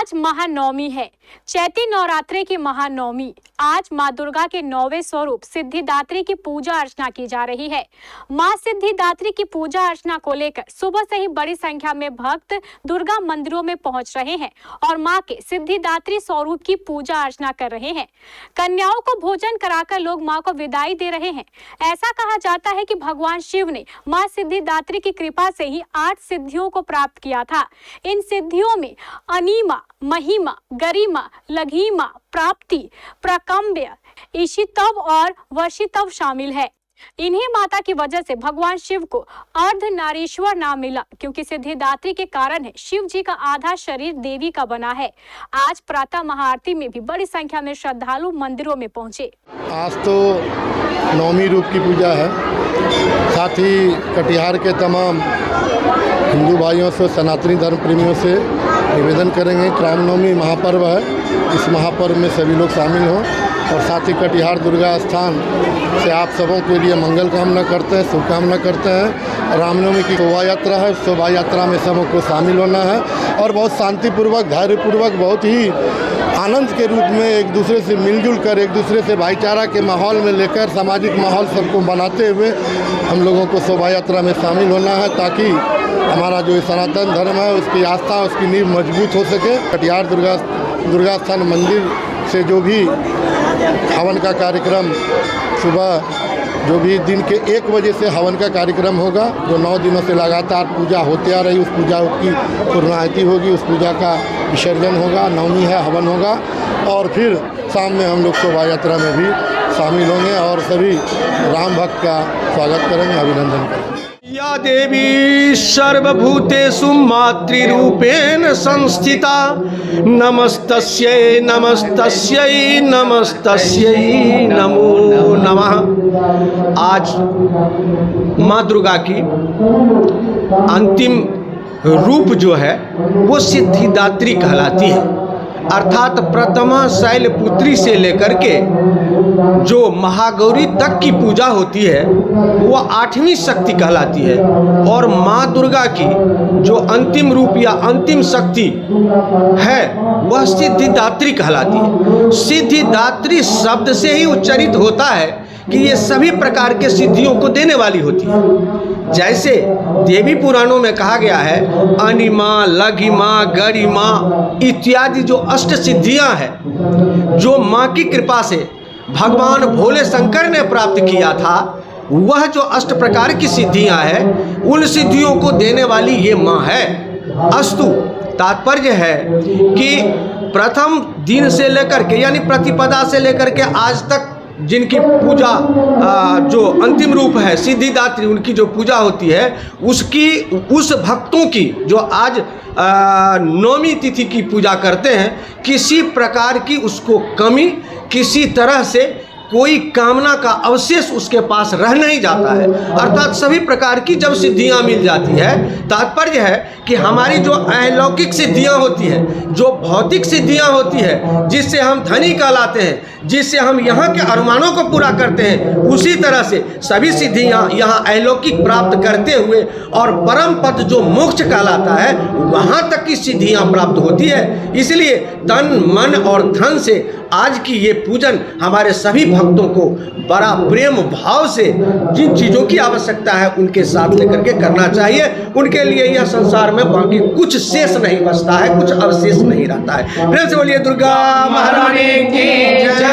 आज महानवमी है, चैती नवरात्रि की महानवमी। आज माँ दुर्गा के 9वें स्वरूप सिद्धिदात्री की पूजा अर्चना की जा रही है। माँ सिद्धिदात्री की पूजा अर्चना को लेकर सुबह से ही बड़ी संख्या में भक्त दुर्गा मंदिरों में पहुंच रहे हैं और माँ के सिद्धिदात्री स्वरूप की पूजा अर्चना कर रहे हैं। कन्याओं को भोजन कराकर लोग माँ को विदाई दे रहे हैं। ऐसा कहा जाता है कि भगवान शिव ने माँ सिद्धिदात्री की कृपा से ही 8 सिद्धियों को प्राप्त किया था। इन सिद्धियों में अनीमा, महिमा, गरिमा, लघिमा, प्राप्ति, प्रकम्ब्य, ईशितव और वशितव शामिल है। इन्हीं माता की वजह से भगवान शिव को अर्धनारीश्वर नाम मिला, क्योंकि सिद्धिदात्री के कारण है शिव जी का आधा शरीर देवी का बना है। आज प्रातः महाआरती में भी बड़ी संख्या में श्रद्धालु मंदिरों में पहुंचे। आज तो नवमी रूप की पूजा है। साथ ही कटिहार के तमाम हिंदू भाइयों से, सनातनी धर्म प्रेमियों से निवेदन करेंगे कि रामनवमी महापर्व है, इस महापर्व में सभी लोग शामिल हों और साथ ही कटिहार दुर्गा स्थान से आप सबों के लिए मंगल कामना करते हैं, शुभकामना करते हैं। रामनवमी की शोभा यात्रा है, शोभा यात्रा में सबों को शामिल होना है और बहुत शांतिपूर्वक, धैर्यपूर्वक, बहुत ही आनंद के रूप में एक दूसरे से मिलजुल कर, एक दूसरे से भाईचारा के माहौल में लेकर सामाजिक माहौल सबको बनाते हुए हम लोगों को शोभा यात्रा में शामिल होना है, ताकि हमारा जो सनातन धर्म है उसकी आस्था, उसकी नींव मजबूत हो सके। कटिहार दुर्गा स्थान मंदिर से जो भी हवन का कार्यक्रम सुबह जो भी दिन के 1 बजे से हवन का कार्यक्रम होगा, जो 9 दिनों से लगातार पूजा होते आ रही, उस पूजा की पूर्णाहुति होगी, उस पूजा का विसर्जन होगा, नवमी है, हवन होगा और फिर शाम में हम लोग शोभा यात्रा में भी शामिल होंगे और सभी राम भक्त का स्वागत करेंगे, अभिनंदन करेंगे। या देवी सर्वभूतेषु मातृरूपेण संस्थिता नमस्तस्यै नमस्तस्यै नमस्तस्यै नमो नमः। आज माँ दुर्गा की अंतिम रूप जो है वो सिद्धिदात्री कहलाती है, अर्थात प्रथमा शैलपुत्री से लेकर के जो महागौरी तक की पूजा होती है वो 8वीं शक्ति कहलाती है और माँ दुर्गा की जो अंतिम रूप या अंतिम शक्ति है वह सिद्धिदात्री कहलाती है। सिद्धिदात्री शब्द से ही उच्चारित होता है कि ये सभी प्रकार के सिद्धियों को देने वाली होती है। जैसे देवी पुराणों में कहा गया है अनिमा, लघिमा, गरिमा इत्यादि जो अष्ट सिद्धियां हैं जो माँ की कृपा से भगवान भोले शंकर ने प्राप्त किया था, वह जो अष्ट प्रकार की सिद्धियां हैं उन सिद्धियों को देने वाली ये माँ है। अस्तु तात्पर्य है कि प्रथम दिन से लेकर के यानी प्रतिपदा से लेकर के आज तक जिनकी पूजा जो अंतिम रूप है सिद्धिदात्री, उनकी जो पूजा होती है उस भक्तों की जो आज नवमी तिथि की पूजा करते हैं, किसी प्रकार की उसको कमी, किसी तरह से कोई कामना का अवशेष उसके पास रह नहीं जाता है। अर्थात सभी प्रकार की जब सिद्धियां मिल जाती है, तात्पर्य है कि हमारी जो अलौकिक सिद्धियां होती है, जो भौतिक सिद्धियां होती है, जिससे हम धनी कहलाते हैं, जिससे हम यहाँ के अरमानों को पूरा करते हैं, उसी तरह से सभी सिद्धियां यहाँ अलौकिक प्राप्त करते हुए और परम पद जो मोक्ष कहलाता है वहाँ तक की सिद्धियां प्राप्त होती है। इसलिए तन, मन और धन से आज की ये पूजन हमारे सभी भक्तों को बड़ा प्रेम भाव से जिन चीज़ों की आवश्यकता है उनके साथ लेकर के करना चाहिए। उनके लिए यह संसार में बाकी कुछ शेष नहीं बचता है, कुछ अवशेष नहीं रहता है। प्रेम से बोलिए दुर्गा महारानी की जय।